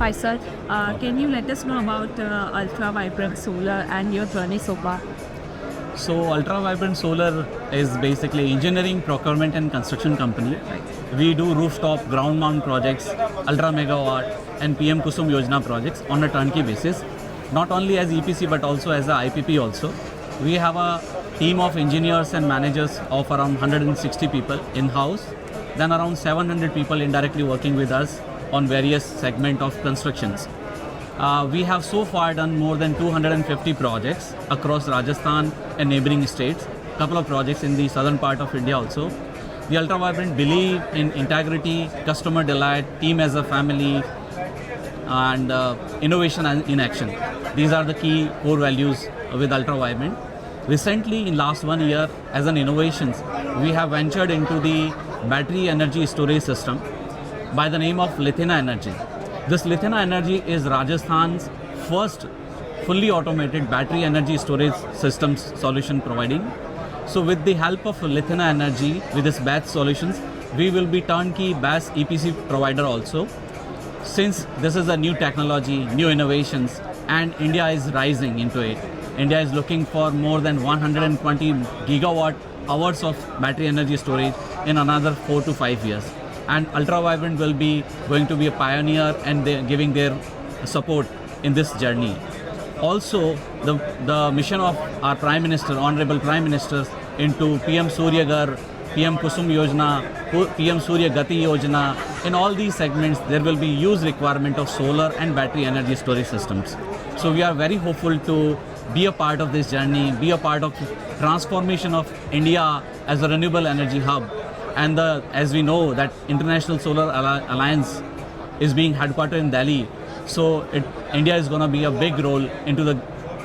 Hi sir, can you let us know about Ultra Vibrant Solar and your journey so far? So Ultra Vibrant Solar is basically engineering, procurement and construction company. We do rooftop, ground mount projects, ultra megawatt and PM Kusum Yojana projects on a turnkey basis. Not only as EPC but also as a IPP also. We have a team of engineers and managers of around 160 people in-house. Then around 700 people indirectly working with us on various segment of constructions. We have so far done more than 250 projects across Rajasthan and neighboring states. Couple of projects in the southern part of India also. The Ultra Vibrant believe in integrity, customer delight, team as a family, and innovation in action. These are the key core values with Ultra Vibrant. Recently, in last 1 year, as an innovations, we have ventured into the battery energy storage system by the name of Lithina Energy. This Lithina Energy is Rajasthan's first fully automated battery energy storage systems solution providing. So with the help of Lithina Energy, with this batch solutions, we will be turnkey BAS EPC provider also. Since this is a new technology, new innovations, and India is rising into it. India is looking for more than 120 gigawatt hours of battery energy storage in another 4 to 5 years. And Ultra Vibrant will be going to be a pioneer and giving their support in this journey. Also, the mission of our Prime Minister, Honorable Prime Minister, into PM Surya Ghar, PM Kusum Yojana, PM Surya Gati Yojana, in all these segments there will be huge requirement of solar and battery energy storage systems. So we are very hopeful to be a part of this journey, be a part of transformation of India as a renewable energy hub. And as we know that International Solar Alliance is being headquartered in Delhi, so India is going to be a big role into the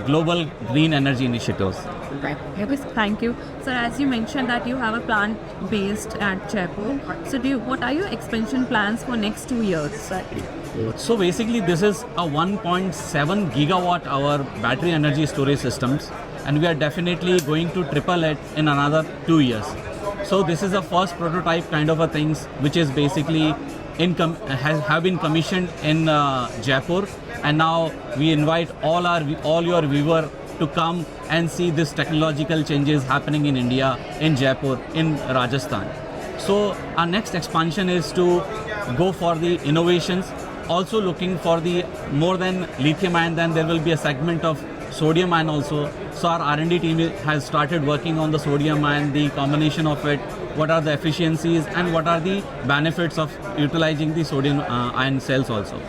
global green energy initiatives. Thank you. Sir, as you mentioned that you have a plant based at Jaipur, so what are your expansion plans for next 2 years? So basically this is a 1.7 gigawatt hour battery energy storage systems, and we are definitely going to triple it in another 2 years. So this is the first prototype kind of a things which is basically have been commissioned in Jaipur, and now we invite all your viewer to come and see this technological changes happening in India, in Jaipur, in Rajasthan. So our next expansion is to go for the innovations, also looking for the more than lithium ion, then there will be a segment of sodium ion also. So our R&D team has started working on the sodium ion, the combination of it, what are the efficiencies and what are the benefits of utilizing the sodium ion cells also.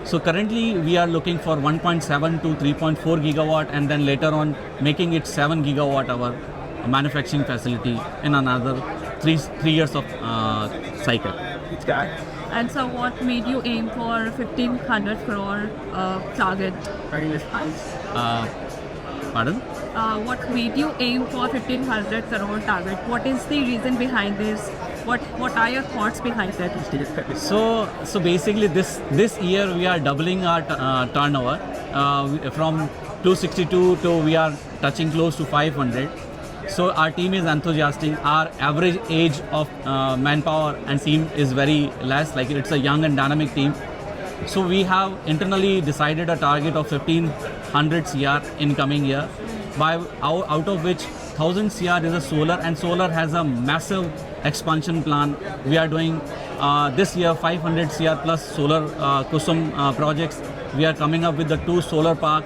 So currently we are looking for 1.7 to 3.4 gigawatt, and then later on making it 7 gigawatt hour manufacturing facility in another 3 years of cycle. And so what made you aim for 1500 crore target? Pardon? What made you aim for 1500 crore target? What is the reason behind this? What are your thoughts behind that? So basically this year we are doubling our turnover from 262 to we are touching close to 500. So our team is enthusiastic. Our average age of manpower and team is very less, like it's a young and dynamic team. So we have internally decided a target of 1500 CR in coming year, out of which 1000 CR is a solar, and solar has a massive expansion plan. We are doing this year 500 CR plus solar Kusum projects. We are coming up with the 2 solar park,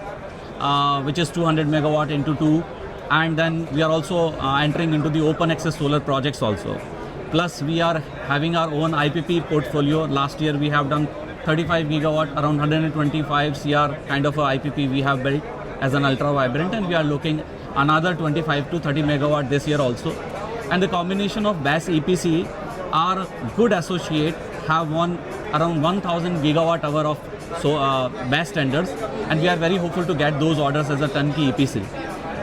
which is 200 megawatt into 2. And then we are also entering into the open access solar projects also. Plus we are having our own IPP portfolio. Last year we have done 35 gigawatt, around 125 CR kind of a IPP we have built as an Ultra Vibrant, and we are looking another 25 to 30 megawatt this year also. And the combination of BAS EPC, our good associate have won around 1000 gigawatt hour of BAS tenders, and we are very hopeful to get those orders as a turnkey EPC.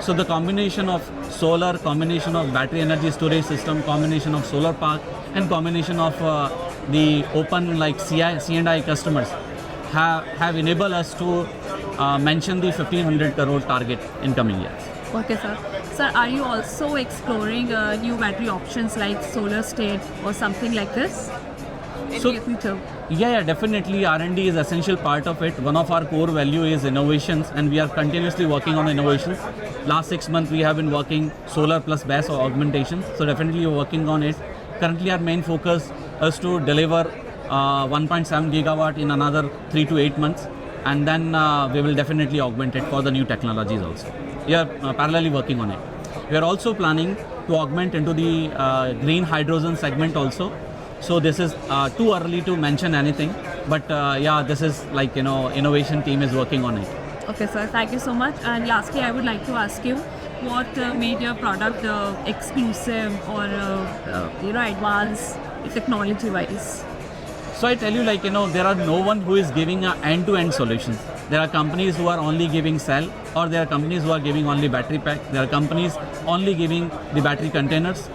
So the combination of solar, combination of battery energy storage system, combination of solar park, and combination of the open like C&I customers have enabled us to mention the 1500 crore target in coming years. Okay, sir. Sir, are you also exploring new battery options like solar state or something like this? in So- the future? Yeah, definitely. R&D is essential part of it. One of our core value is innovations, and we are continuously working on innovations. Last 6 months we have been working solar plus BAS or augmentation. So definitely we're working on it. Currently our main focus is to deliver 1.7 gigawatt in another 3 to 8 months, and then we will definitely augment it for the new technologies also. We are parallelly working on it. We are also planning to augment into the green hydrogen segment also. So this is too early to mention anything, but this is like, innovation team is working on it. Okay, sir. Thank you so much. And lastly, I would like to ask you, what made your product exclusive or advanced technology-wise? So I tell you, there are no one who is giving a end-to-end solutions. There are companies who are only giving cell, or there are companies who are giving only battery pack. There are companies only giving the battery containers.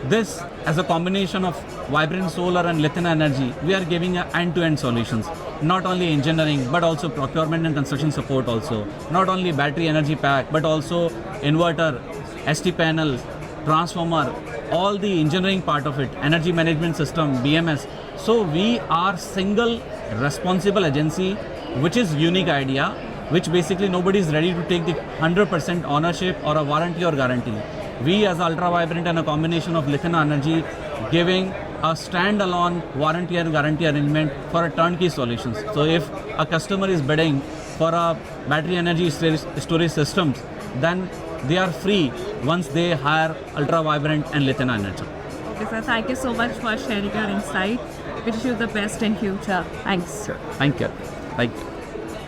This, as a combination of Vibrant Solar and Lithium Energy, we are giving a end-to-end solutions. Not only engineering, but also procurement and construction support also. Not only battery energy pack, but also inverter, ST panels, transformer, all the engineering part of it, energy management system, BMS. So we are single responsible agency, which is unique idea, which basically nobody is ready to take the 100% ownership or a warranty or guarantee. We as Ultra Vibrant and a combination of Lithium Energy giving a standalone warranty and guarantee arrangement for a turnkey solutions. So if a customer is bidding for a battery energy storage systems, then they are free once they hire Ultra Vibrant and Lithium Energy. Okay, sir. Thank you so much for sharing your insight. Wish you the best in future. Thanks. Thank you. Thank you.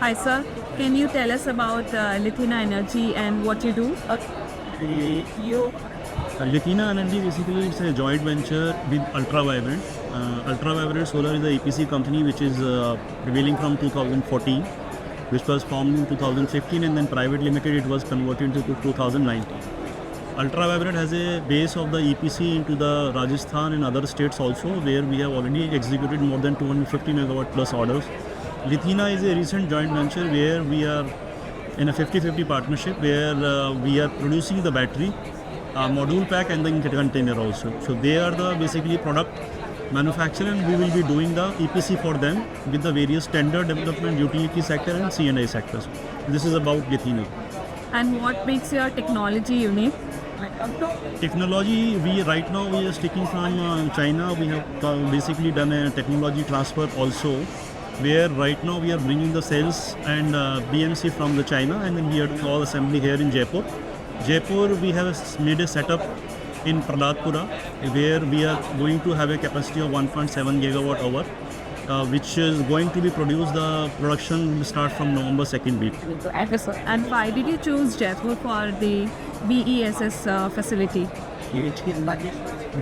Hi, sir. Can you tell us about Lithium Energy and what you do? Lithium Energy basically it's a joint venture with Ultra Vibrant. Ultra Vibrant Solar is a EPC company which is prevailing from 2014, which was formed in 2015, and then private limited it was converted to 2019. Ultra Vibrant has a base of the EPC into the Rajasthan and other states also, where we have already executed more than 250 megawatt plus orders. Lithium is a recent joint venture where we are in a 50-50 partnership where we are producing the battery, module pack and the container also. So they are the basically product manufacturer, and we will be doing the EPC for them with the various tender development, utility sector and C&I sectors. This is about Lithium. And what makes your technology unique? Technology, we are sticking from China. We have basically done a technology transfer also, where right now we are bringing the cells and BMC from the China, and then we are doing all assembly here in Jaipur. Jaipur, we have made a setup in Praladpura, where we are going to have a capacity of 1.7 gigawatt hour, which is going to be produced. The production will start from November 2nd week. And why did you choose Jaipur for the BESS facility?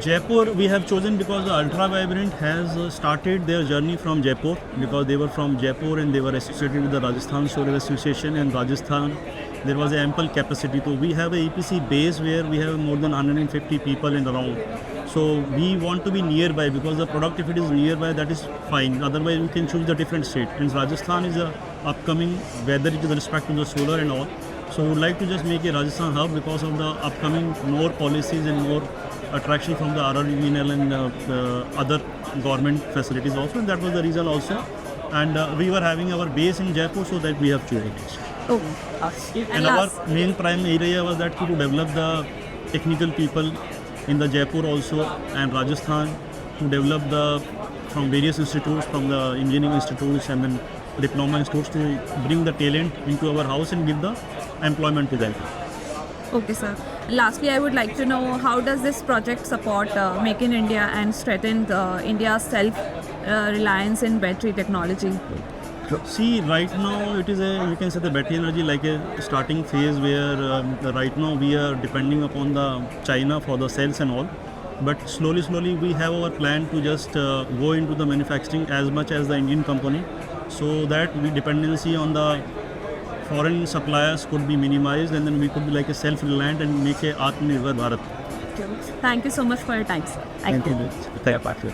Jaipur we have chosen because the Ultra Vibrant has started their journey from Jaipur, because they were from Jaipur and they were associated with the Rajasthan Solar Association, and Rajasthan there was ample capacity. So we have a EPC base where we have more than 150 people in around. So we want to be nearby, because the product, if it is nearby, that is fine. Otherwise we can choose the different state. And Rajasthan is a upcoming, whether it is with respect to the solar and all. So we would like to just make a Rajasthan hub because of the upcoming more policies and more attraction from the RRVNL and other government facilities also, and that was the reason also. And we were having our base in Jaipur, so that we have chosen it. Oh, And our main prime area was that to develop the technical people in the Jaipur also and Rajasthan, to develop from various institutes, from the engineering institutes and then diploma institutes, to bring the talent into our house and give the employment to them. Okay, sir. Lastly, I would like to know, how does this project support Make in India and strengthen India's self-reliance in battery technology? See, right now it is you can say the battery energy like a starting phase where right now we are depending upon the China for the cells and all. But slowly we have our plan to just go into the manufacturing as much as the Indian company, so that we dependency on the foreign suppliers could be minimized, and then we could be like a self-reliant and make a Atmanirbhar Bharat. Thank you so much for your time, sir. Thank you. Thank you.